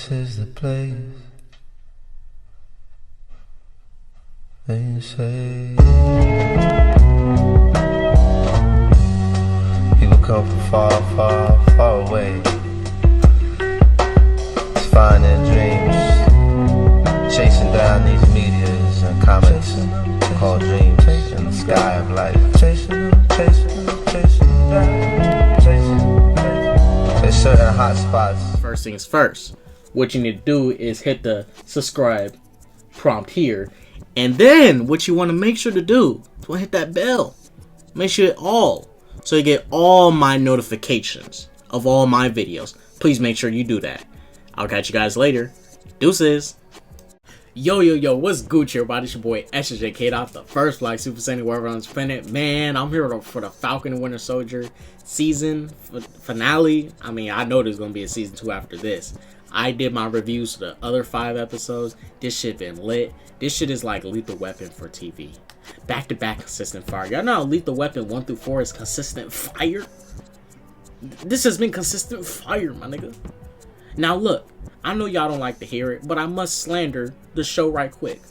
This is the place. They say people come from far, far, far away to find their dreams, chasing down these meteors and comets called dreams in the sky of life. There's certain hot spots. First things first, what you need to do is hit the subscribe prompt here. And then what you want to make sure to do is hit that bell. Make sure so you get all my notifications of all my videos. Please make sure you do that. I'll catch you guys later. Deuces. Yo, what's Gucci, everybody? It's your boy ssjk-dots, the first Black Super Saiyan wherever on this planet. Man, I'm here for the Falcon and Winter Soldier season finale. I mean, I know there's gonna be a season 2 after this. I did my reviews for the other 5 episodes. This shit been lit. This shit is like Lethal Weapon for TV. Back-to-back consistent fire. Y'all know how Lethal Weapon 1 through 4 is consistent fire? This has been consistent fire, my nigga. Now look, I know y'all don't like to hear it, but I must slander the show right quick.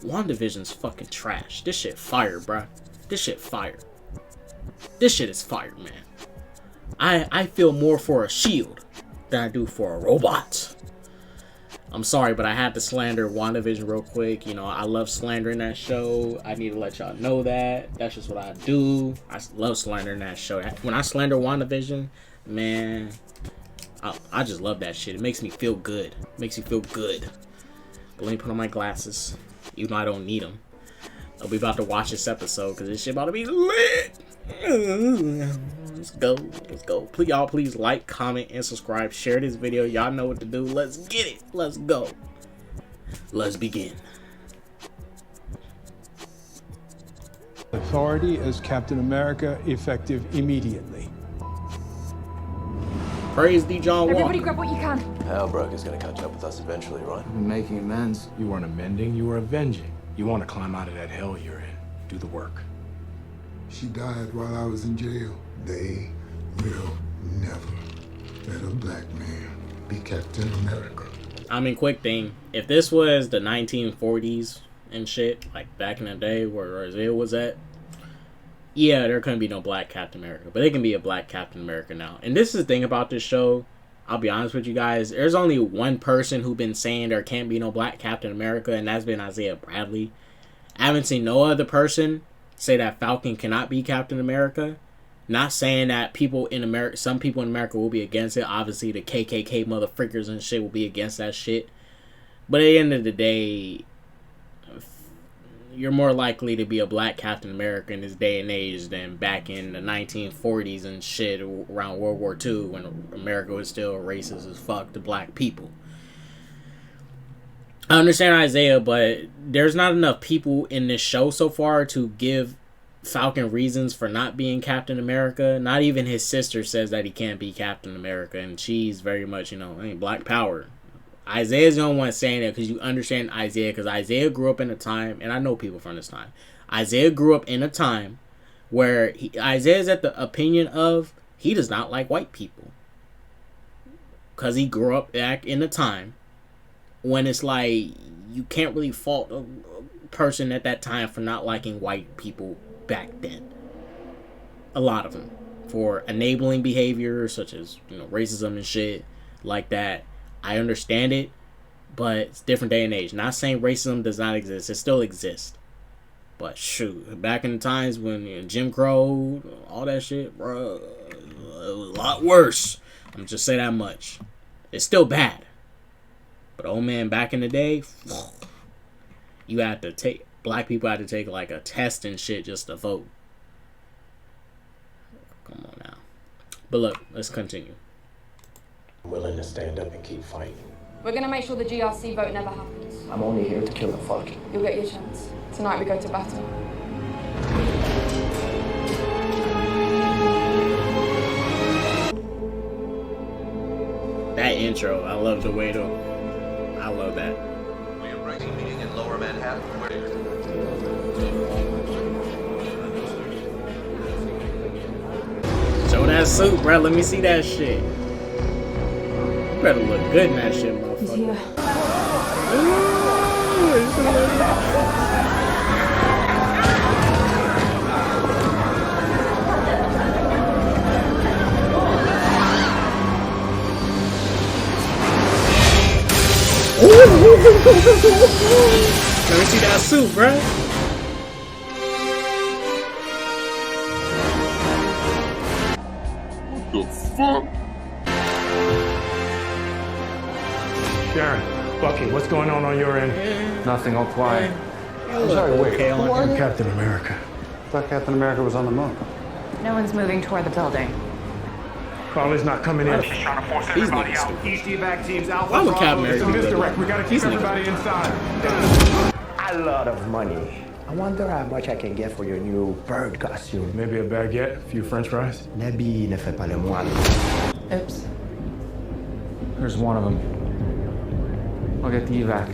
WandaVision's fucking trash. This shit fire, bruh. This shit fire. This shit is fire, man. I feel more for a shield than I do for a robot. I'm sorry, but I had to slander WandaVision real quick. You know, I love slandering that show. I need to let y'all know that. That's just what I do. I love slandering that show. When I slander WandaVision, man, I just love that shit. It makes me feel good. It makes me feel good. But let me put on my glasses, even though I don't need them. I'll be about to watch this episode because this shit about to be lit. Let's go. Please like, comment, and subscribe. Share this video. Y'all know what to do. Let's get it. Let's go. Let's begin. Authority as Captain America effective immediately. Praise Deon. Everybody grab what you can. Halbrook is going to catch up with us eventually, right? We're making amends. You weren't amending, you were avenging. You want to climb out of that hell you're in. Do the work. She died while I was in jail. They will never let a black man be Captain America. I mean, quick thing. If this was the 1940s and shit, like back in the day where Isaiah was at, yeah, there couldn't be no black Captain America. But there can be a black Captain America now. And this is the thing about this show. I'll be honest with you guys. There's only one person who's been saying there can't be no black Captain America, and that's been Isaiah Bradley. I haven't seen no other person say that Falcon cannot be Captain America. Not saying that people in America, some people in America will be against it. Obviously, the KKK motherfuckers and shit will be against that shit. But at the end of the day, you're more likely to be a black Captain America in this day and age than back in the 1940s and shit around World War II when America was still racist as fuck to black people. I understand Isaiah, but there's not enough people in this show so far to give Falcon reasons for not being Captain America. Not even his sister says that he can't be Captain America, and she's very much, black power. Isaiah's the only one saying that because you understand Isaiah, because Isaiah grew up in a time, and I know people from this time. Isaiah grew up in a time where Isaiah's at the opinion of he does not like white people. Because he grew up back in a time when it's like you can't really fault a person at that time for not liking white people back then. A lot of them. For enabling behavior such as, racism and shit like that. I understand it, but it's a different day and age. Not saying racism does not exist. It still exists. But shoot, back in the times when Jim Crow, all that shit, bro, it was a lot worse. I'm just say that much. It's still bad. But old man, back in the day, black people had to take like a test and shit just to vote. Come on now. But look, let's continue. Willing to stand up and keep fighting. We're gonna make sure the GRC vote never happens. I'm only here to kill the Falcon. You'll get your chance. Tonight we go to battle. That intro, I love the way I love that. We have writing meeting in Lower Manhattan. Show that suit, bro. Let me see that shit. better look good in that shit, motherfucker. He's here. Let me see that suit, bruh. Sharon, Bucky, what's going on your end? Nothing, all quiet. I'm sorry, wait. Okay, Who are you? Captain America. I thought Captain America was on the moon. No one's moving toward the building. Carly's not coming in. These niggas stupid. East evac teams Alpha. Why would Captain Bravo, America do misdirect. We gotta that? keep These niggas. everybody inside. A lot of money. I wonder how much I can get for your new bird costume. Maybe a baguette, a few french fries. Nabi ne fait pas le moine. Oops. Here's one of them. I'll get the evac.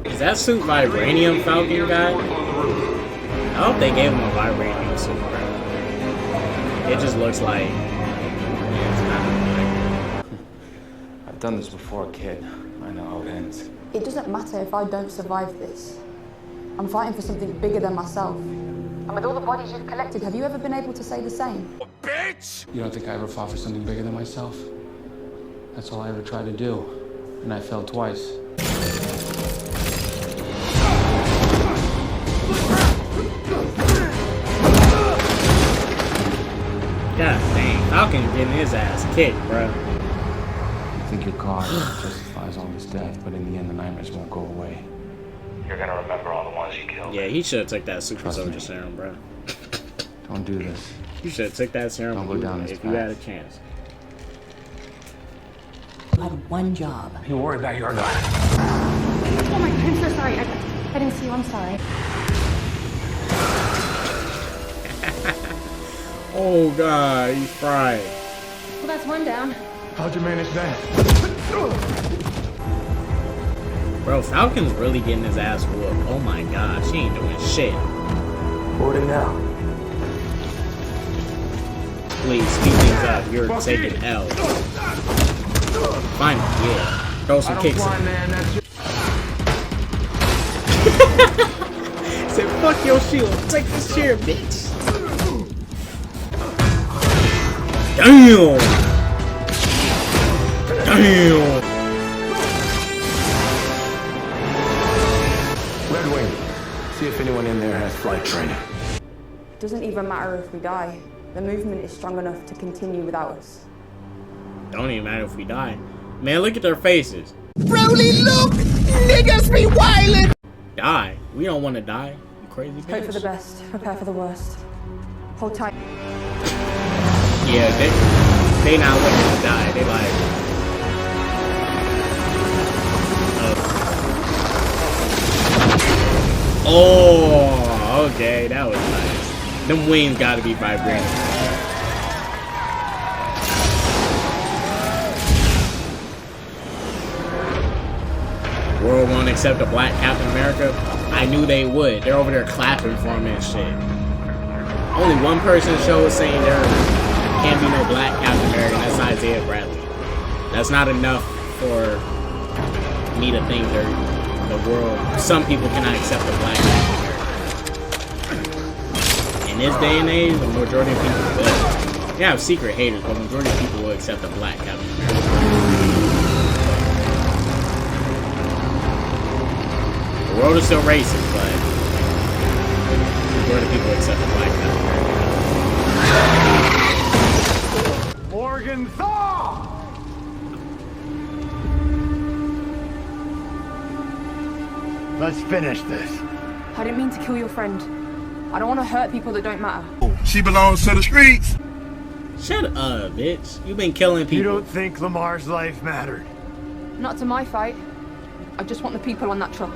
Is that suit vibranium, Falcon guy? I hope they gave him a vibranium suit, bro. It just looks like... I've done this before, kid. I know how it ends. It doesn't matter if I don't survive this. I'm fighting for something bigger than myself. And with all the bodies you've collected, have you ever been able to say the same? You don't think I ever fought for something bigger than myself? That's all I ever tried to do. And I failed twice. God dang, Falcon getting his ass kicked, bro. You think your cause justifies all this death, but in the end the nightmares won't go away. You're gonna remember all the ones you killed. Yeah, he should have took that super Trust soldier me. serum, bro. Don't do this. You should have took that serum Don't go down this if you path. had a chance. You had one job. You worry about your guy. Oh my God, I'm so sorry. I didn't see you, I'm sorry. Oh god, he's fried. Well, that's one down. How'd you manage that? Bro, Falcon's really getting his ass whooped. Oh my god, she ain't doing shit. What now? Please, speed things up. You're taking L. Fine, yeah. Throw some kicks in. Man, that's Said, fuck your shield. Take this chair, bitch. Damn! Damn! Red Wing. See if anyone in there has flight training. It doesn't even matter if we die. The movement is strong enough to continue without us. Don't even matter if we die. Man, look at their faces. Really, look! Niggas be wildin'! Die? We don't want to die. You crazy bitch. Hope for the best, prepare for the worst. Hold tight. Yeah, they not looking to die. They like... Oh, okay, that was nice. Them wings gotta be vibrating. World won't accept a black Captain America. I knew they would. They're over there clapping for him and shit. Only one person in the show is saying there can't be no black Captain America, and that's Isaiah Bradley. That's not enough for me to think the world, some people cannot accept a black Captain America. In this day and age, the majority of people will. You have secret haters, but the majority of people will accept a black Captain America. The world is still racist, but the majority of people accept a black Captain America. Morgan Thaw! Let's finish this. I didn't mean to kill your friend. I don't want to hurt people that don't matter. She belongs to the streets. Shut up, bitch. You've been killing people. You don't think Lamar's life mattered? Not to my fight. I just want the people on that truck.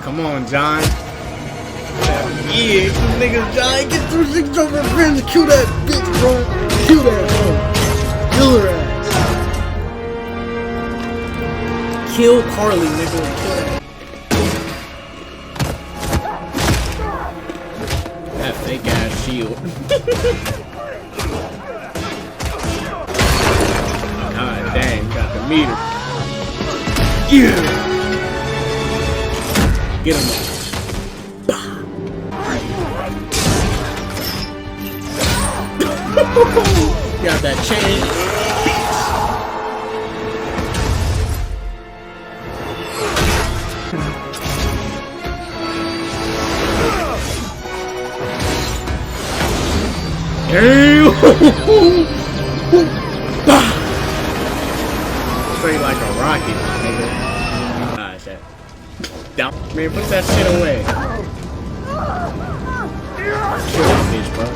Come on, John. Yeah, some niggas, John. Get through 6 over friends. Kill that bitch, bro. Kill that, bro. Kill her ass. Kill Carly, nigga. Kill that. That fake ass shield. God dang, got the meter. Yeah! Get him up. Got that chain. Straight like a rocket, nigga. Gosh, that. Down. Man, put that shit away. Kill that bitch, bro.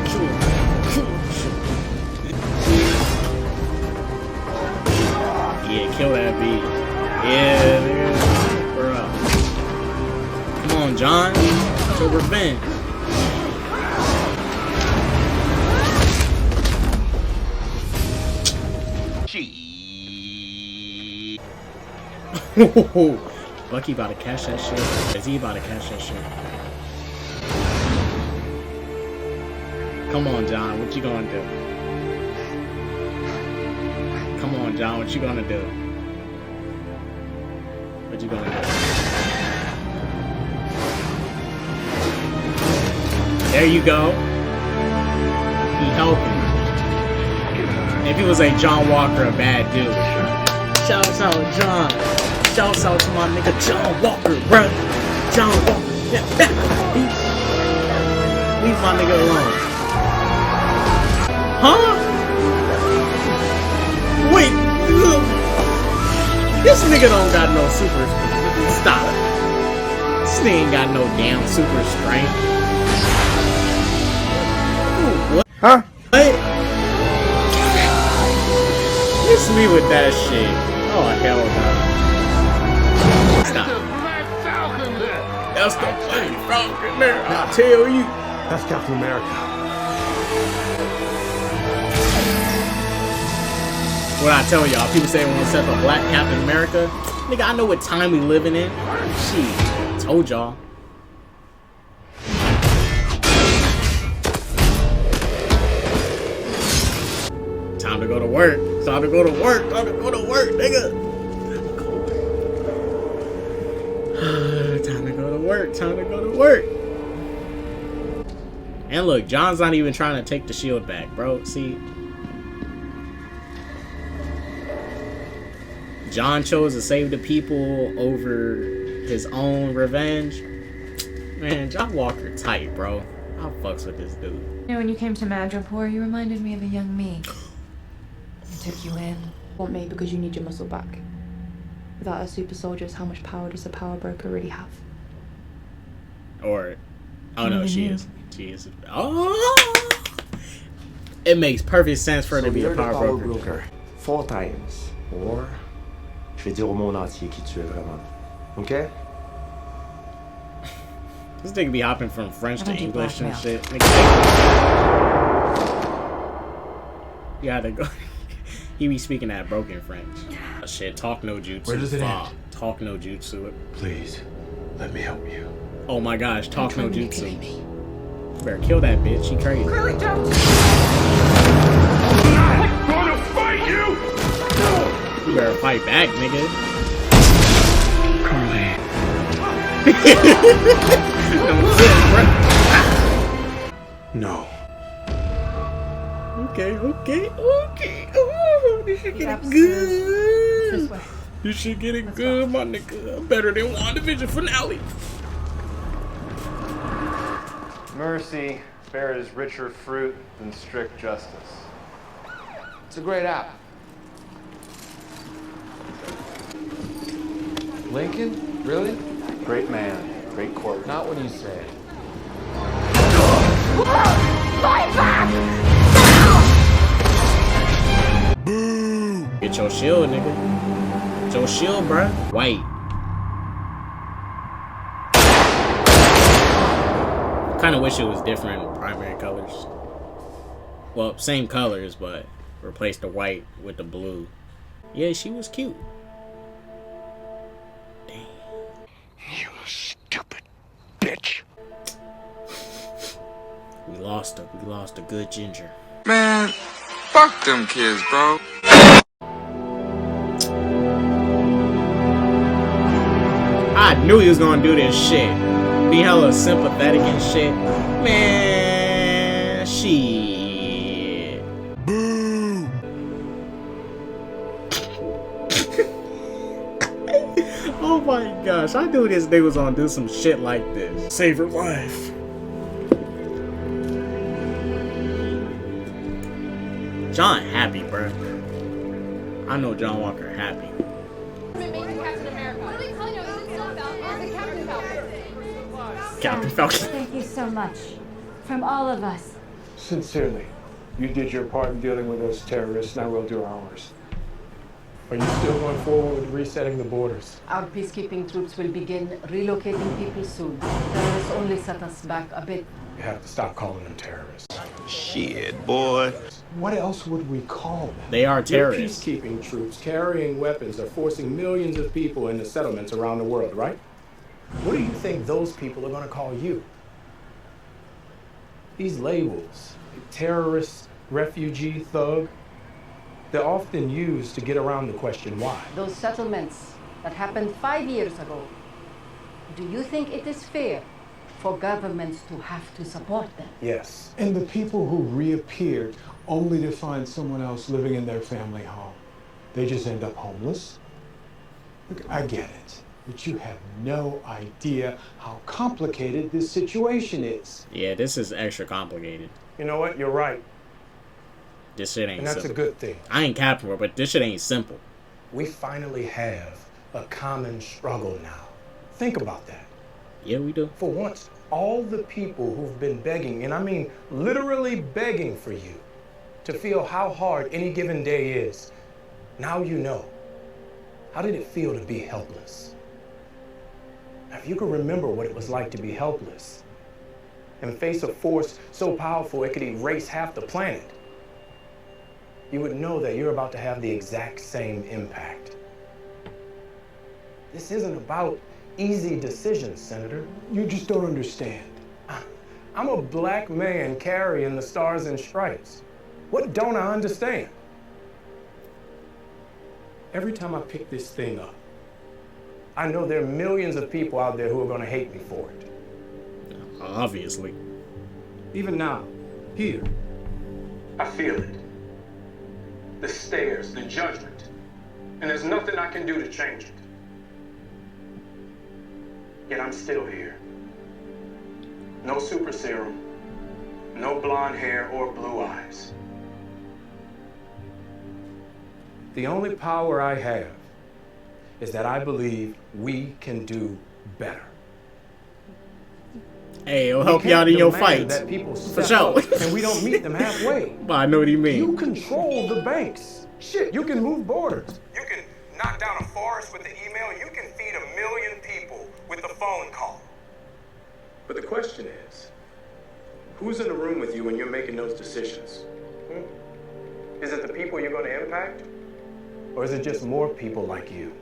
Yeah, kill that beat. Yeah, nigga. Bro. Come on, John. It's your revenge. Bucky about to catch that shit. Is he about to catch that shit? Come on, John. What you gonna do? Come on, John. What you gonna do? What you gonna do? There you go. He helping. If he was a John Walker, a bad dude. Shouts out, John. Shouts out to my nigga John Walker, bruh. John Walker. Yeah. Leave my nigga alone. Huh? Wait. Look. This nigga don't got no super. Stop. This nigga ain't got no damn super strength. Ooh, what? Huh? What? Miss me with that shit. Oh, hell no. Stop. That's the Black Falcon there, I tell you. That's Captain America. What I tell y'all, people say when we set the Black Captain America. Nigga, I know what time we living in. Shit, told y'all. Time to go to work. Time to go to work. Time to go to work, nigga. Time to go to work. Time to go to work. And look, John's not even trying to take the shield back, bro. See? John chose to save the people over his own revenge. Man, John Walker tight, bro. I fucks with this dude. You know, when you came to Madripoor, you reminded me of a young me. I took you in. Want me because you need your muscle back. Without our super soldiers, how much power does a power broker really have? Or, oh no, she is. She is. Oh! It makes perfect sense for her to be a power broker. 4 times. Or, je vais dire au monde entier qui tu es vraiment. Okay? This nigga be hopping from French to English and shit. You gotta go. He be speaking that broken French. Shit, talk no jutsu. Where does it end? Talk no jutsu. Please, let me help you. Oh my gosh, talk no jutsu. Better kill that bitch, she crazy. Really don't. I'm gonna fight you! You better fight back, nigga. Carly. No. Okay. Oh, this shit getting good. This shit getting good, my nigga. Better than WandaVision finale. Mercy bears richer fruit than strict justice. It's a great app. Lincoln? Really? Great man, great court. Not when you say it. Fight back! Get your shield, nigga. Get your shield, bruh. White. Kinda wish it was different primary colors. Well, same colors, but replace the white with the blue. Yeah, she was cute. Damn. You stupid bitch. We lost her. We lost a good ginger. Man, fuck them kids, bro. I knew he was gonna do this shit. Be hella sympathetic and shit. Man, shit. Boo! Oh my gosh, I knew this nigga was gonna do some shit like this. Save her life. John happy, bro. I know John Walker happy. Captain Falcon. Thank you so much. From all of us. Sincerely, you did your part in dealing with those terrorists, now we'll do ours. Are you still going forward with resetting the borders? Our peacekeeping troops will begin relocating people soon. Terrorists only set us back a bit. You have to stop calling them terrorists. Shit, boy. What else would we call them? They are terrorists. Your peacekeeping troops carrying weapons are forcing millions of people into settlements around the world, right? What do you think those people are going to call you? These labels, terrorist, refugee, thug, they're often used to get around the question why. Those settlements that happened 5 years ago, do you think it is fair for governments to have to support them? Yes. And the people who reappeared only to find someone else living in their family home, they just end up homeless? Look, I get it. But you have no idea how complicated this situation is. Yeah, this is extra complicated. You know what? You're right. This shit ain't And that's simple. a good thing. I ain't capping, but this shit ain't simple. We finally have a common struggle now. Think about that. Yeah, we do. For once, all the people who've been begging, and I mean literally begging for you, to feel how hard any given day is, now you know. How did it feel to be helpless? Now, if you can remember what it was like to be helpless and face a force so powerful it could erase half the planet, you would know that you're about to have the exact same impact. This isn't about easy decisions, Senator. You just don't understand. I'm a black man carrying the stars and stripes. What don't I understand? Every time I pick this thing up, I know there are millions of people out there who are going to hate me for it. Obviously. Even now, here, I feel it. The stares, the judgment. And there's nothing I can do to change it. Yet I'm still here. No super serum, no blonde hair or blue eyes. The only power I have is that I believe we can do better. Hey, it'll help you out in your fights. That people for sure. And we don't meet them halfway. But I know what you mean. You control the banks. Shit, you can move borders. You can knock down a forest with the email. You can feed 1 million people with a phone call. But the question is, who's in the room with you when you're making those decisions? Is it the people you're going to impact? Or is it just more people like you?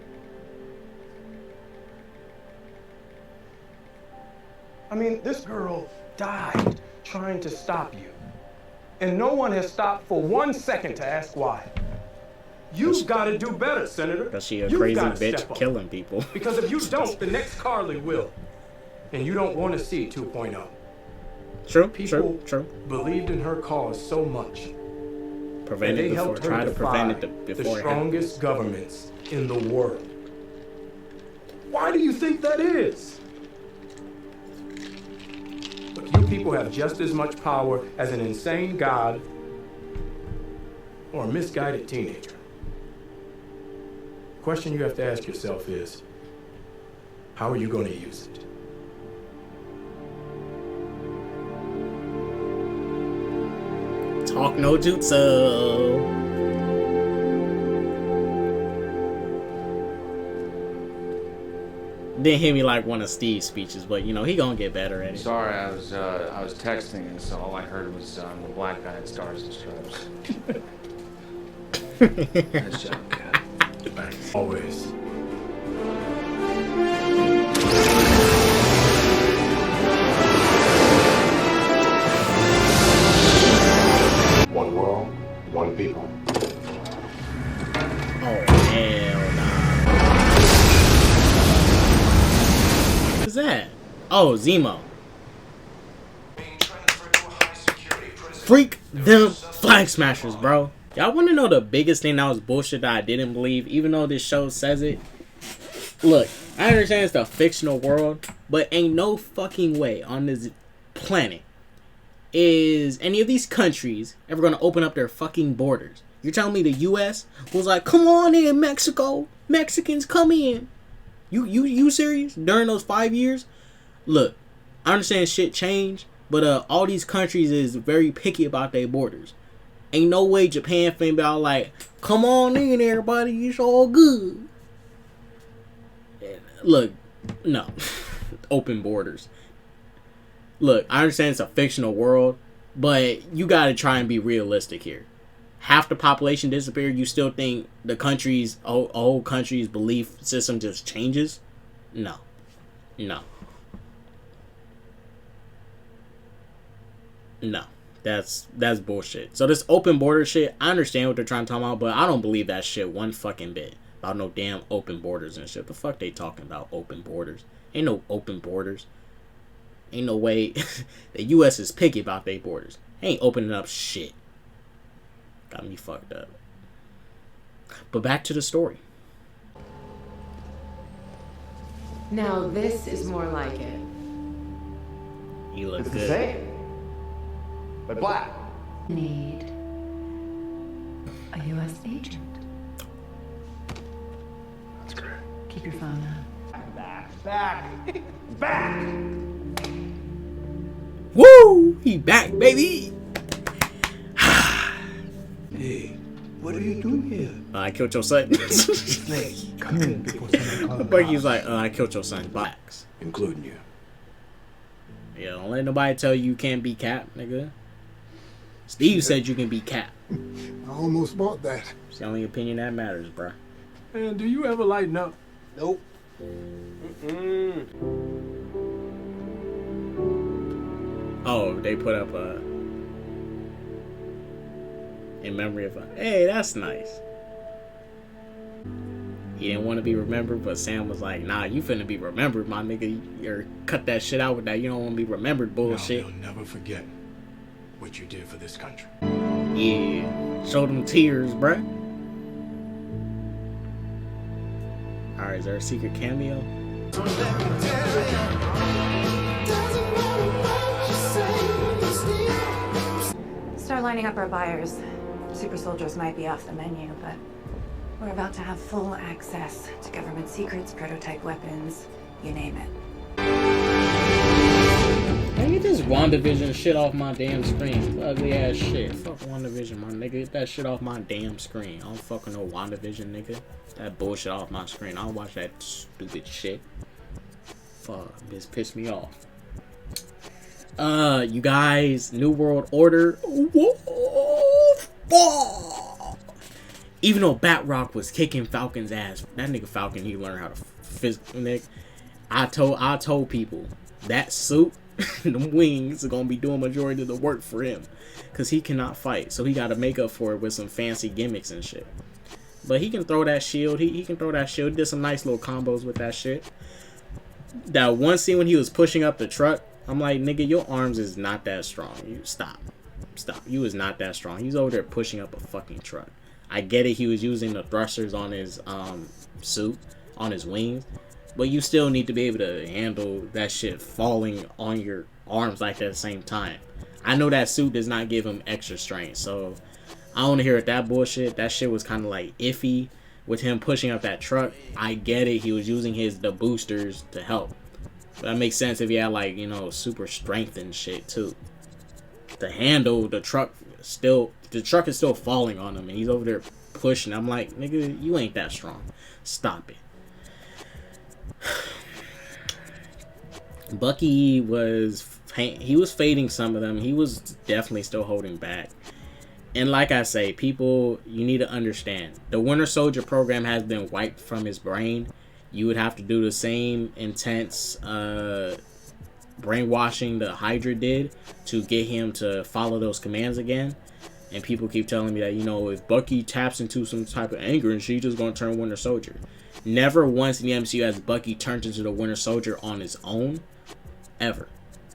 I mean, this girl died trying to stop you. And no one has stopped for 1 second to ask why. You've got to do better, Senator. Because she a crazy bitch killing people. Because if you don't, the next Carly will. And you don't want to see 2.0. True, People true. believed in her cause so much. Prevent it before, try to prevent it before the strongest governments in the world. Why do you think that is? Look, you people have just as much power as an insane god or a misguided teenager. The question you have to ask yourself is, how are you going to use it? Talk no jutsu. Didn't hit me like one of Steve's speeches, but you know he gonna get better at it. Sorry, I was texting, and so all I heard was the black guy at Stars and Stripes. Nice job, cat. Thanks. Always. people. Oh, hell nah. What's that? Oh, Zemo. Freak them flag smashers, bro. Y'all want to know the biggest thing that was bullshit that I didn't believe, even though this show says it? Look, I understand it's a fictional world, but ain't no fucking way on this planet is any of these countries ever going to open up their fucking borders. You're telling me the U.S. was like, come on in, Mexico. Mexicans, come in. You serious? During those 5 years? Look, I understand shit changed, but all these countries is very picky about their borders. Ain't no way Japan finna be all like, come on in, everybody. It's all good. Look, no. Open borders. Look, I understand it's a fictional world, but you gotta try and be realistic here. Half the population disappeared, you still think the country's whole country's belief system just changes? No. No. No. That's bullshit. So this open border shit, I understand what they're trying to talk about, but I don't believe that shit one fucking bit. About no damn open borders and shit. The fuck they talking about open borders? Ain't no open borders. Ain't no way the U.S. is picky about their borders. Ain't opening up shit. Got me fucked up. But back to the story. Now this is more like it. You look It's good. the same, but black. Need a U.S. agent. That's correct. Keep your phone on. Back. Woo! He back, baby! Hey, what are you doing here? I killed your son. Snake, come in before someone calls. Bucky's like, I killed your son. Blacks. Including you. Yeah, don't let nobody tell you can't be Cap, nigga. Steve said you can be Cap. I almost bought that. It's the only opinion that matters, bruh. Man, do you ever lighten up? Nope. Oh, they put up a in memory of a. Hey, that's nice. He didn't want to be remembered, but Sam was like, "Nah, you finna be remembered, my nigga. You're cut that shit out with that. You don't want to be remembered, bullshit." No, you'll never forget what you did for this country. Yeah, show them tears, bruh. All right, is there a secret cameo? Start lining up our buyers. Super soldiers might be off the menu, but we're about to have full access to government secrets, prototype weapons, you name it. Man, get this WandaVision shit off my damn screen. Ugly ass shit. Fuck WandaVision, my nigga. Get that shit off my damn screen. I don't fucking know WandaVision, nigga. That bullshit off my screen. I don't watch that stupid shit. Fuck, this pissed me off. You guys, New World Order. Even though Batrock was kicking Falcon's ass, that nigga Falcon, he learned how to physical, nigga. I told people that suit, them wings are gonna be doing majority of the work for him, cause he cannot fight, so he got to make up for it with some fancy gimmicks and shit. But he can throw that shield. He can throw that shield. He did some nice little combos with that shit. That one scene when he was pushing up the truck, I'm like, nigga, your arms is not that strong. You stop. You is not that strong. He's over there pushing up a fucking truck. I get it. He was using the thrusters on his suit, on his wings, but you still need to be able to handle that shit falling on your arms like that at the same time. I know that suit does not give him extra strength, so I don't want to hear that bullshit. That shit was kind of like iffy with him pushing up that truck. I get it. He was using the boosters to help. But that makes sense if he had, like, you know, super strength and shit too. To handle the truck is still falling on him and he's over there pushing. I'm like, nigga, you ain't that strong. Stop it. Bucky was fading some of them. He was definitely still holding back. And like I say, people, you need to understand, the Winter Soldier program has been wiped from his brain. You would have to do the same intense brainwashing the Hydra did to get him to follow those commands again. And people keep telling me that, you know, if Bucky taps into some type of anger and she's just going to turn Winter Soldier. Never once in the MCU has Bucky turned into the Winter Soldier on his own. Ever.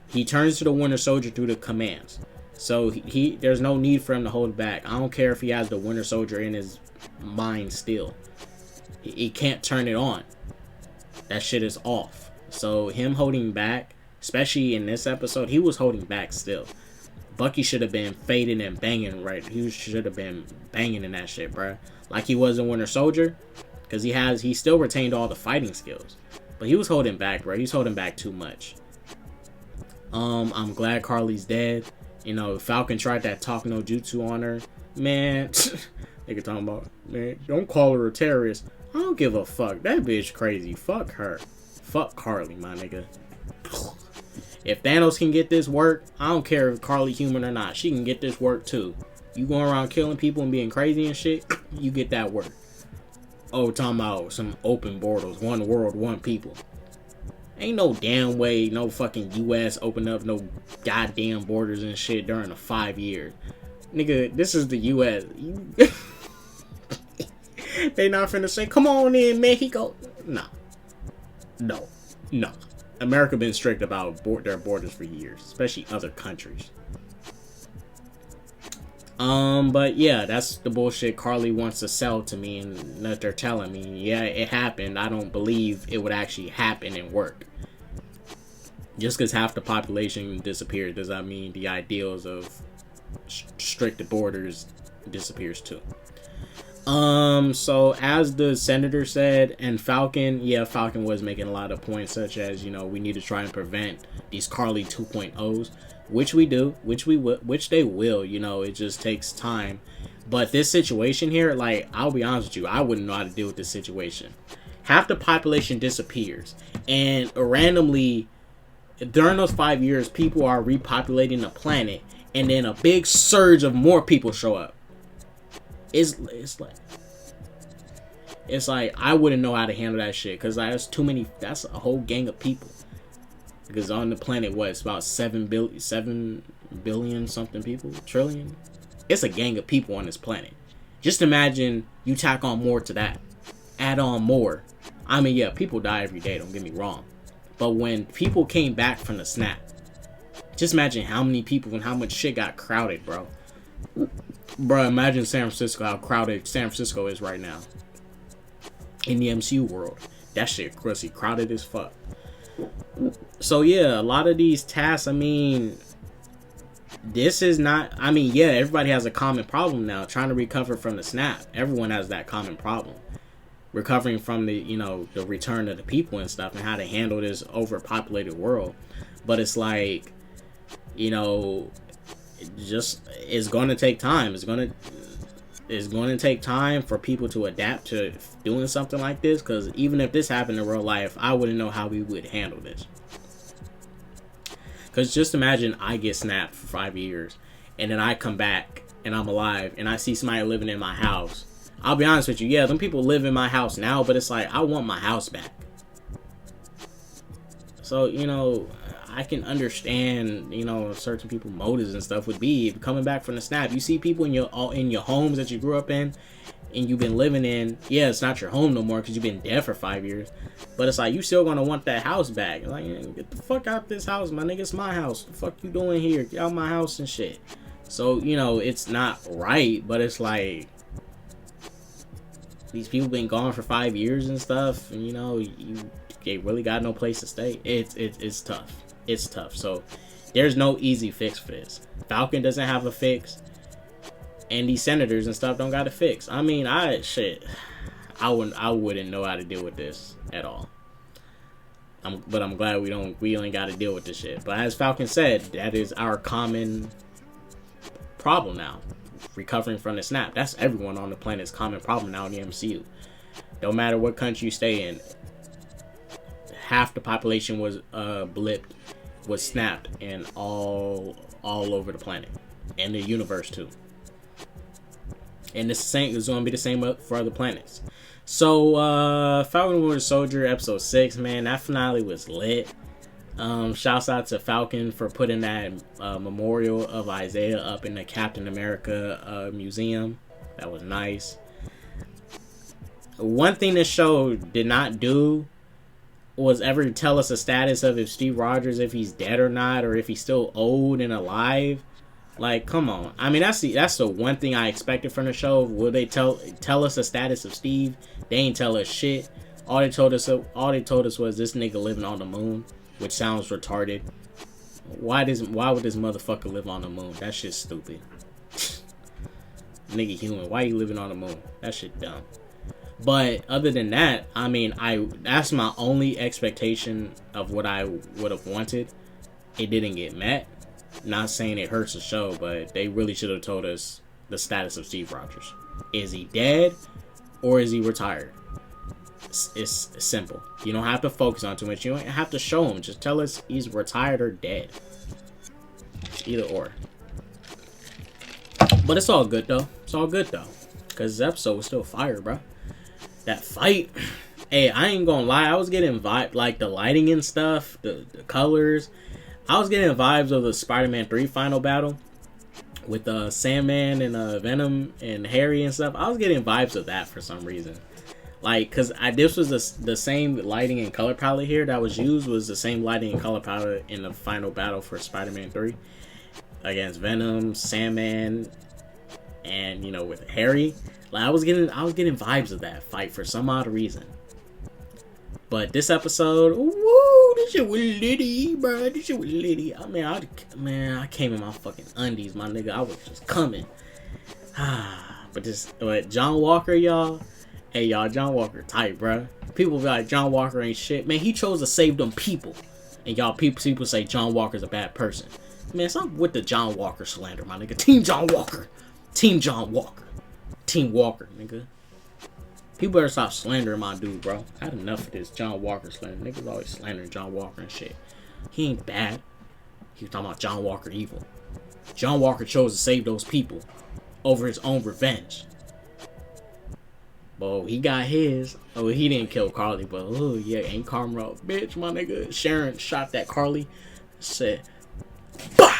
He turns to the Winter Soldier through the commands. So there's no need for him to hold it back. I don't care if he has the Winter Soldier in his mind still. He can't turn it on. That shit is off. So him holding back, especially in this episode, he was holding back still. Bucky should have been fading and banging, right? He should have been banging in that shit, bruh. Like he was in Winter Soldier. Because he still retained all the fighting skills. But he was holding back, bro. He's holding back too much. I'm glad Carly's dead. You know, Falcon tried that talk no jutsu on her. Man, they could talk about, man, don't call her a terrorist. I don't give a fuck. That bitch crazy. Fuck her. Fuck Carly, my nigga. If Thanos can get this work, I don't care if Carly human or not. She can get this work too. You going around killing people and being crazy and shit, you get that work. Oh, talking about some open borders. One world, one people. Ain't no damn way no fucking U.S. opened up no goddamn borders and shit during the 5 years. Nigga, this is the U.S. They not finna say, come on in, Mexico. No. No. No. America been strict about their borders for years, especially other countries. But yeah, that's the bullshit Carly wants to sell to me, and that they're telling me, yeah, it happened. I don't believe it would actually happen and work. Just because half the population disappeared does not mean the ideals of strict borders disappears too. So as the senator said, and Falcon, yeah, Falcon was making a lot of points, such as, you know, we need to try and prevent these Carly 2.0s, which we do, which they will, you know, it just takes time. But this situation here, like, I'll be honest with you, I wouldn't know how to deal with this situation. Half the population disappears, and randomly, during those 5 years, people are repopulating the planet, and then a big surge of more people show up. It's like I wouldn't know how to handle that shit, because that's too many. That's a whole gang of people. Because on the planet, what, it's about 7 billion something people, trillion. It's a gang of people on this planet. Just imagine you tack on more to that, add on more. I mean, yeah, people die every day. Don't get me wrong, but when people came back from the snap, just imagine how many people and how much shit got crowded, bro. Bro, imagine San Francisco, how crowded San Francisco is right now. In the MCU world. That shit crowded as fuck. So yeah, a lot of these tasks, I mean, this is not, I mean, yeah, everybody has a common problem now. Trying to recover from the snap. Everyone has that common problem. Recovering from the, you know, the return of the people and stuff, and how to handle this overpopulated world. But it's like, you know, it's going to take time. It's going to take time for people to adapt to doing something like this, because even if this happened in real life, I wouldn't know how we would handle this. Because just imagine I get snapped for 5 years, and then I come back and I'm alive, and I see somebody living in my house. I'll be honest with you, yeah, them people live in my house now, but it's like, I want my house back. So, you know, I can understand, you know, certain people's motives and stuff would be coming back from the snap. You see people in your homes that you grew up in and you've been living in. Yeah, it's not your home no more because you've been dead for 5 years. But it's like, you still gonna want that house back. Like, get the fuck out this house, my nigga. It's my house. What the fuck you doing here? Get out my house and shit. So, you know, it's not right, but it's like, these people been gone for 5 years and stuff, and you know, they really got no place to stay. It's tough. It's tough. So there's no easy fix for this. Falcon doesn't have a fix, and these senators and stuff don't got a fix. I mean, I wouldn't know how to deal with this at all. But I'm glad we ain't got to deal with this shit. But as Falcon said, that is our common problem now. Recovering from the snap. That's everyone on the planet's common problem now in the MCU. No matter what country you stay in, half the population was blipped, was snapped, and all over the planet and the universe too. And the same is going to be the same for other planets. So Falcon Winter Soldier episode 6, man, that finale was lit. Shouts out to Falcon for putting that memorial of Isaiah up in the Captain America museum. That was nice. One thing this show did not do was ever tell us the status of if Steve Rogers, if he's dead or not, or if he's still old and alive. Like, come on. I mean, that's the one thing I expected from the show. Will they tell us the status of Steve? They ain't tell us shit. All they told us was this nigga living on the moon, which sounds retarded. Why would this motherfucker live on the moon? That shit's stupid. Nigga human. Why you living on the moon? That shit dumb. But other than that, I mean, that's my only expectation of what I would have wanted. It didn't get met. Not saying it hurts the show, but they really should have told us the status of Steve Rogers. Is he dead or is he retired? It's simple. You don't have to focus on too much. You don't have to show him. Just tell us he's retired or dead. Either or. But it's all good though. It's all good though. Because this episode was still fire, bro. That fight. Hey, I ain't gonna lie. I was getting vibe, like the lighting and stuff, the colors. I was getting vibes of the Spider-Man 3 final battle with Sandman and Venom and Harry and stuff. I was getting vibes of that for some reason. Like, because this was the same lighting and color palette here that was used, was the same lighting and color palette in the final battle for Spider-Man 3 against Venom, Sandman, and, you know, with Harry. Like, I was getting vibes of that fight for some odd reason. But this episode, woo, this shit was litty, bro. This shit was litty. I mean, I came in my fucking undies, my nigga. I was just coming. But John Walker, y'all. Hey, y'all, John Walker tight, bro. People be like, John Walker ain't shit. Man, he chose to save them people. And y'all, people say John Walker's a bad person. Man, stop with the John Walker slander, my nigga. Team John Walker. Team John Walker. Team Walker, nigga. People better stop slandering my dude, bro. I had enough of this John Walker slander. Niggas always slandering John Walker and shit. He ain't bad. He was talking about John Walker evil. John Walker chose to save those people over his own revenge. Well, he got his. Oh, he didn't kill Carly, but oh yeah, ain't Karma a bitch, my nigga. Sharon shot that Carly. Said, bah!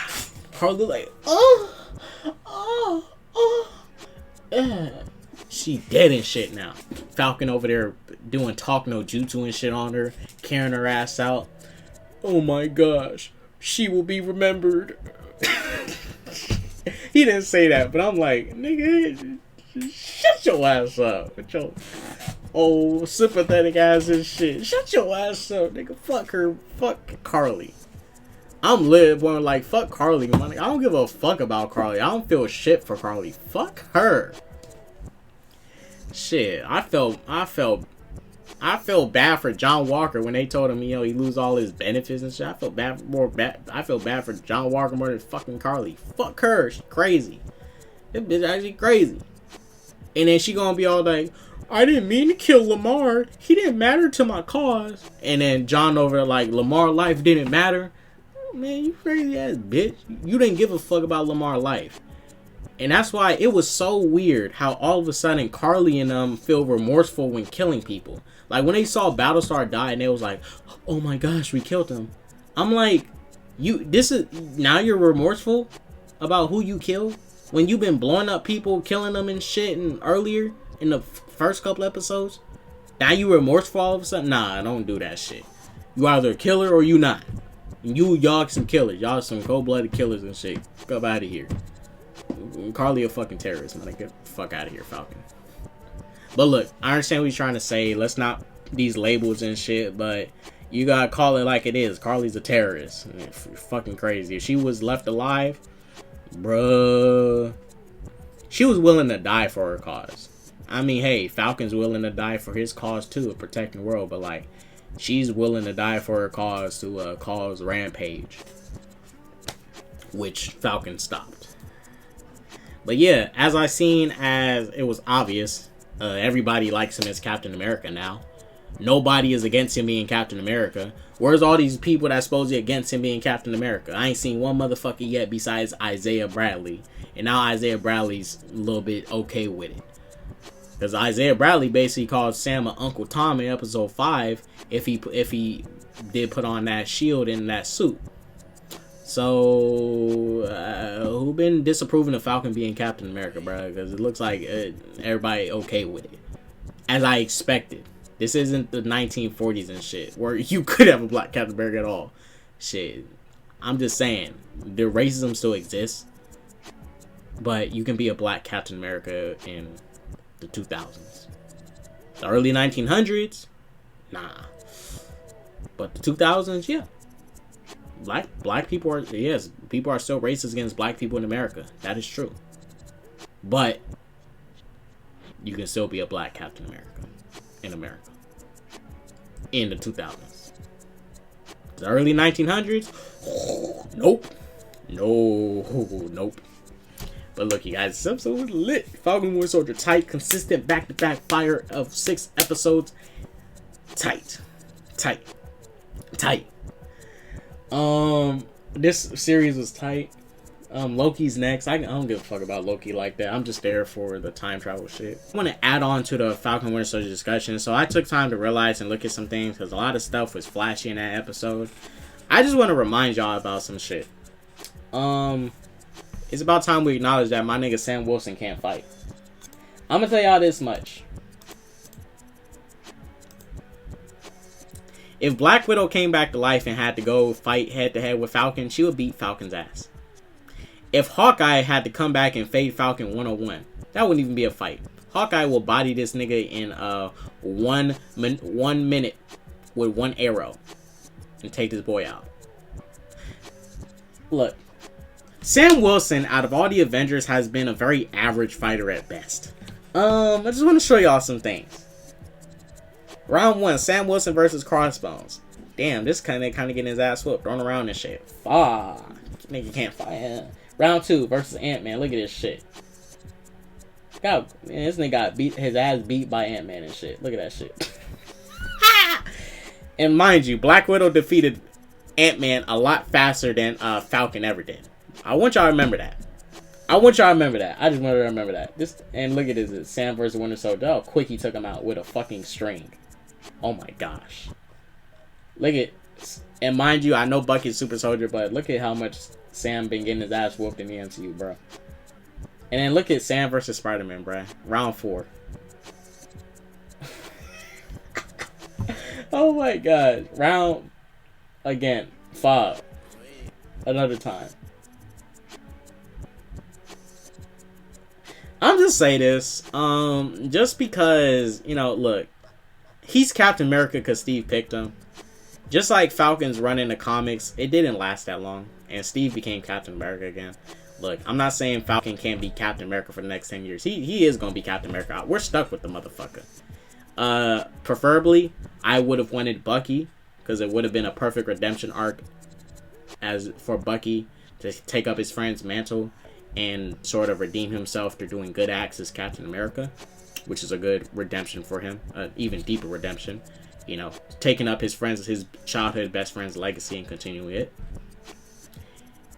Carly like, she dead and shit now. Falcon over there doing talk no jutsu and shit on her, carrying her ass out. Oh my gosh, she will be remembered. He didn't say that, but I'm like, nigga, shut your ass up with your old sympathetic ass and shit. Shut your ass up, nigga. Fuck her. Fuck Carly. I'm lit, boy. Like, fuck Carly, man. I don't give a fuck about Carly. I don't feel shit for Carly. Fuck her. Shit, I felt bad for John Walker when they told him, you know, he lose all his benefits and shit. I feel bad for John Walker more than fucking Carly. Fuck her, she's crazy. This bitch actually crazy. And then she gonna be all like, I didn't mean to kill Lamar. He didn't matter to my cause. And then John over there like, Lamar life didn't matter. Man, you crazy ass bitch. You didn't give a fuck about Lamar life. And that's why it was so weird how all of a sudden Carly and them feel remorseful when killing people. Like when they saw Battlestar die and they was like, oh my gosh, we killed him. I'm like, now you're remorseful about who you killed? When you've been blowing up people, killing them and shit and earlier in the first couple episodes? Now you remorseful all of a sudden? Nah, don't do that shit. You either a killer or you not. And y'all some killers. Y'all some cold-blooded killers and shit. Get out of here. Carly a fucking terrorist, man. Get the fuck out of here, Falcon. But look, I understand what he's trying to say. Let's not these labels and shit, but you gotta call it like it is. Carly's a terrorist. Fucking crazy. If she was left alive, bruh, she was willing to die for her cause. I mean, hey, Falcon's willing to die for his cause too, of protecting the world, but like, she's willing to die for her cause to cause Rampage, which Falcon stopped. But yeah, as it was obvious, everybody likes him as Captain America now. Nobody is against him being Captain America. Where's all these people that's supposedly against him being Captain America? I ain't seen one motherfucker yet besides Isaiah Bradley. And now Isaiah Bradley's a little bit okay with it. Because Isaiah Bradley basically called Sam a Uncle Tom in episode 5 if he did put on that shield and that suit. So, who been disapproving of Falcon being Captain America, bro? Because it looks like everybody okay with it, as I expected. This isn't the 1940s and shit where you could have a black Captain America at all. Shit, I'm just saying, the racism still exists, but you can be a black Captain America in the 2000s. The early 1900s, nah. But the 2000s, yeah. Black people are, yes, people are still racist against black people in America. That is true. But you can still be a black Captain America in America in the 2000s. The early 1900s, nope. Nope. But look, you guys, this episode was lit. Falcon Winter Soldier tight, consistent back-to-back fire of 6 episodes. Tight. This series was tight. Loki's next. I don't give a fuck about Loki like that. I'm just there for the time travel shit. I want to add on to the Falcon Winter Soldier discussion. So I took time to realize and look at some things because a lot of stuff was flashy in that episode. I just want to remind y'all about some shit. It's about time we acknowledge that my nigga Sam Wilson can't fight. I'm gonna tell y'all this much. If Black Widow came back to life and had to go fight head-to-head with Falcon, she would beat Falcon's ass. If Hawkeye had to come back and fade Falcon 101, that wouldn't even be a fight. Hawkeye will body this nigga in 1 minute with 1 arrow and take this boy out. Look, Sam Wilson, out of all the Avengers, has been a very average fighter at best. I just want to show y'all some things. Round 1, Sam Wilson versus Crossbones. Damn, this kind of getting his ass whooped, thrown around and shit. Fuck, nigga can't fight. Round 2 versus Ant-Man. Look at this shit. God, man, this nigga got his ass beat by Ant-Man and shit. Look at that shit. And mind you, Black Widow defeated Ant-Man a lot faster than Falcon ever did. I want y'all to remember that. I just want to remember that. And look at this. It's Sam versus Winter Soldier. Oh, quick he took him out with a fucking string. Oh my gosh. Look at, and mind you, I know Bucky's super soldier, but look at how much Sam been getting his ass whooped in the MCU, bro. And then look at Sam versus Spider-Man, bro. Round 4. Oh my god. Round, again, 5. Another time. I'm just saying this, just because, you know, look, he's Captain America because Steve picked him. Just like Falcon's run in the comics, it didn't last that long, and Steve became Captain America again. Look, I'm not saying Falcon can't be Captain America for the next 10 years. He is going to be Captain America. We're stuck with the motherfucker. Preferably, I would have wanted Bucky, because it would have been a perfect redemption arc as for Bucky to take up his friend's mantle and sort of redeem himself through doing good acts as Captain America, which is a good redemption for him, even deeper redemption. You know, taking up his childhood best friend's legacy and continuing it.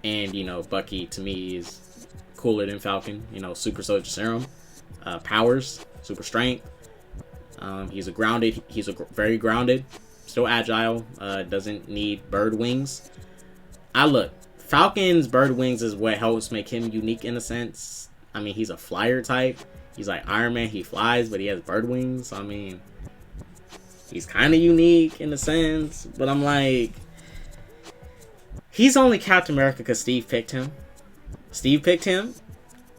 And, you know, Bucky, to me, is cooler than Falcon. You know, super soldier serum, powers, super strength. He's very grounded, still agile, doesn't need bird wings. Look, Falcon's bird wings is what helps make him unique in a sense. I mean, he's a flyer type. He's like Iron Man, he flies, but he has bird wings. I mean, he's kind of unique in a sense, but I'm like, he's only Captain America because Steve picked him.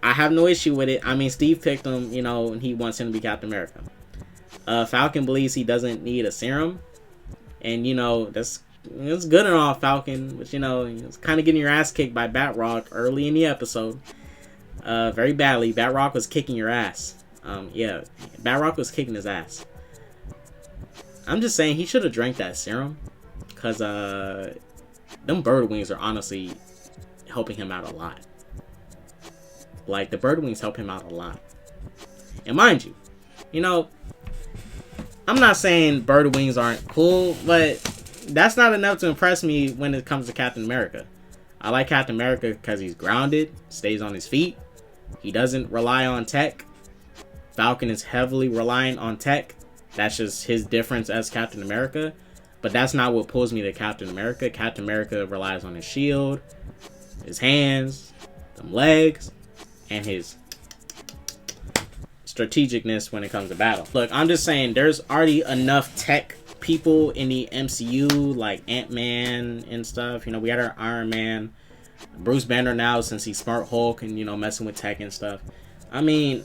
I have no issue with it. I mean, Steve picked him, you know, and he wants him to be Captain America. Falcon believes he doesn't need a serum, and, you know, that's good and all, Falcon, but, you know, it's kind of getting your ass kicked by Batroc early in the episode. Very badly. Batroc was kicking your ass. Yeah, Batroc was kicking his ass. I'm just saying he should have drank that serum, because them bird wings are honestly helping him out a lot. Like, the bird wings help him out a lot. And mind you, you know, I'm not saying bird wings aren't cool, but that's not enough to impress me when it comes to Captain America. I like Captain America because he's grounded, stays on his feet. He doesn't rely on tech. Falcon is heavily reliant on tech. That's just his difference as Captain America. But that's not what pulls me to Captain America. Captain America relies on his shield, his hands, them legs, and his strategicness when it comes to battle. Look, I'm just saying there's already enough tech people in the MCU, like Ant-Man and stuff. You know, we got our Iron Man, Bruce Banner now since he's Smart Hulk and, you know, messing with tech and stuff. I mean,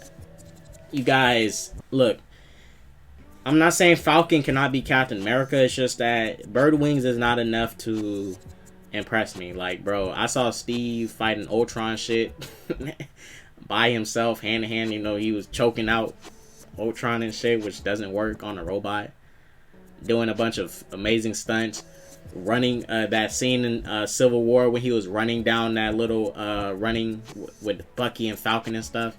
you guys, look, I'm not saying Falcon cannot be Captain America. It's just that Bird Wings is not enough to impress me. Like, bro, I saw Steve fighting Ultron shit by himself, hand to hand. You know, he was choking out Ultron and shit, which doesn't work on a robot. Doing a bunch of amazing stunts. Running that scene in Civil War when he was running down that little running with Bucky and Falcon and stuff.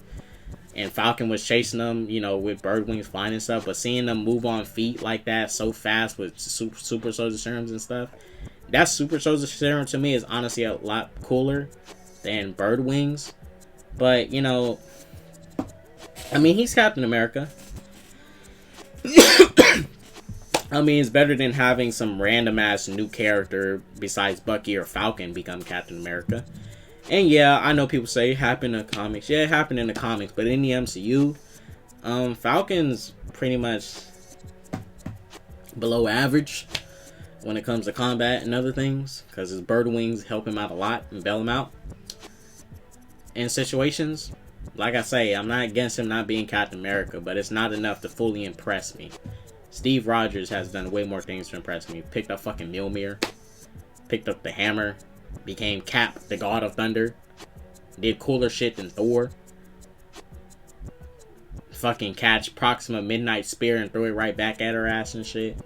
And Falcon was chasing them, you know, with bird wings flying and stuff. But seeing them move on feet like that so fast with super soldier serums and stuff. That super soldier serum to me is honestly a lot cooler than bird wings. But, you know, I mean, he's Captain America. I mean, it's better than having some random ass new character besides Bucky or Falcon become Captain America. And yeah, I know people say it happened in the comics. Yeah, it happened in the comics. But in the MCU, Falcon's pretty much below average when it comes to combat and other things. Because his bird wings help him out a lot and bail him out in situations. Like I say, I'm not against him not being Captain America. But it's not enough to fully impress me. Steve Rogers has done way more things to impress me. Picked up fucking Mjolnir. Picked up the hammer. Became Cap, the God of Thunder. Did cooler shit than Thor. Fucking catch Proxima Midnight Spear and throw it right back at her ass and shit.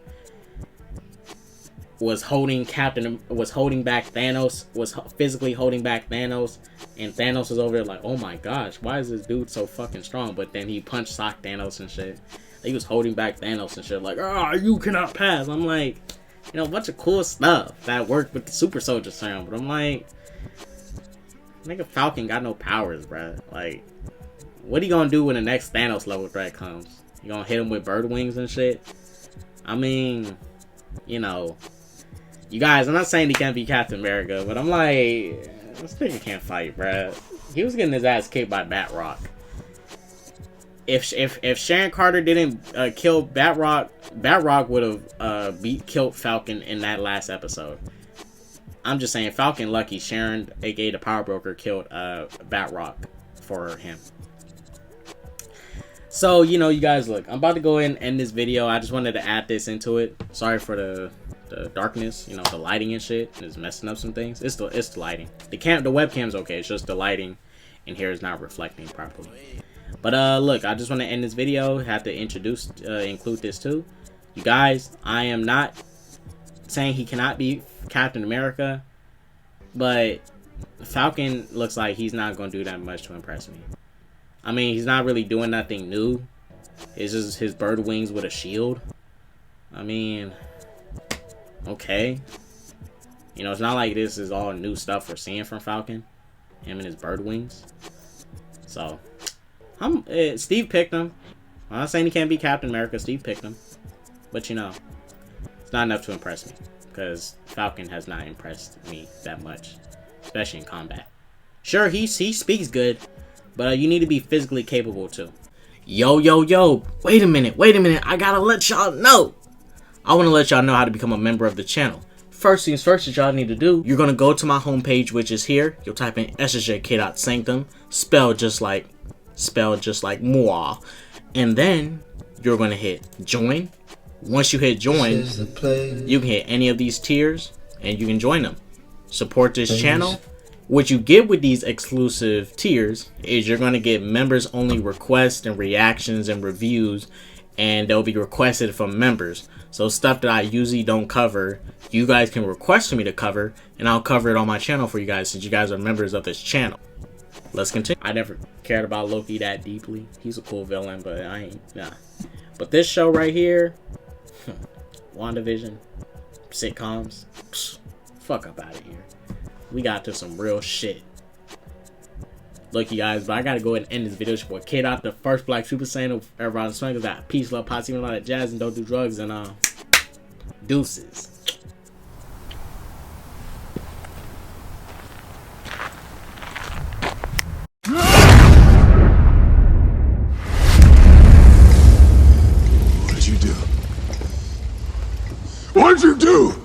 Was holding back Thanos. Was physically holding back Thanos. And Thanos was over there like, oh my gosh, why is this dude so fucking strong? But then he punched socked Thanos and shit. He was holding back Thanos and shit like, ah, you cannot pass. I'm like, you know, a bunch of cool stuff that worked with the super soldier serum. But I'm like, nigga, Falcon got no powers, bruh. Like, what are you gonna do when the next Thanos level threat comes? You gonna hit him with bird wings and shit? I mean, you know, you guys, I'm not saying he can't be Captain America, but I'm like, this nigga can't fight, bruh. He was getting his ass kicked by Batroc. If Sharon Carter didn't kill Batroc would have killed Falcon in that last episode. I'm just saying, Falcon lucky Sharon, aka the Power Broker, killed Batroc for him. So, you know, you guys, look, I'm about to go in and end this video. I just wanted to add this into it. Sorry for the darkness, you know, the lighting and shit is messing up some things. It's the lighting. The webcam's okay. It's just the lighting in here is not reflecting properly. But look, I just want to end this video. Have to include this too. You guys, I am not saying he cannot be Captain America, but Falcon looks like he's not going to do that much to impress me. I mean, he's not really doing nothing new. It's just his bird wings with a shield. I mean, okay. You know, it's not like this is all new stuff we're seeing from Falcon. Him and his bird wings. So, Steve picked him. I'm not saying he can't be Captain America. Steve picked him. But, you know, it's not enough to impress me. Because Falcon has not impressed me that much. Especially in combat. Sure, he speaks good. But you need to be physically capable too. Yo. Wait a minute. I gotta let y'all know. I want to let y'all know how to become a member of the channel. First things first that y'all need to do, you're going to go to my homepage, which is here. You'll type in ssjk-dots, spelled just like moi. And then you're going to hit join. Once you hit join, you can hit any of these tiers and you can join them. Support this channel. What you get with these exclusive tiers is you're going to get members only requests and reactions and reviews, and they'll be requested from members. So stuff that I usually don't cover, you guys can request for me to cover, and I'll cover it on my channel for you guys since you guys are members of this channel. Let's continue. I never cared about Loki that deeply. He's a cool villain, but I ain't, nah. But this show right here, WandaVision, sitcoms, fuck up out of here. We got to some real shit. Look, you guys, but I gotta go ahead and end this video. It's your boy K-Dot, the first black Super Saiyan of everybody. Peace, love, positive, all that jazz, and don't do drugs, and Deuces. What'd you do? What'd you do?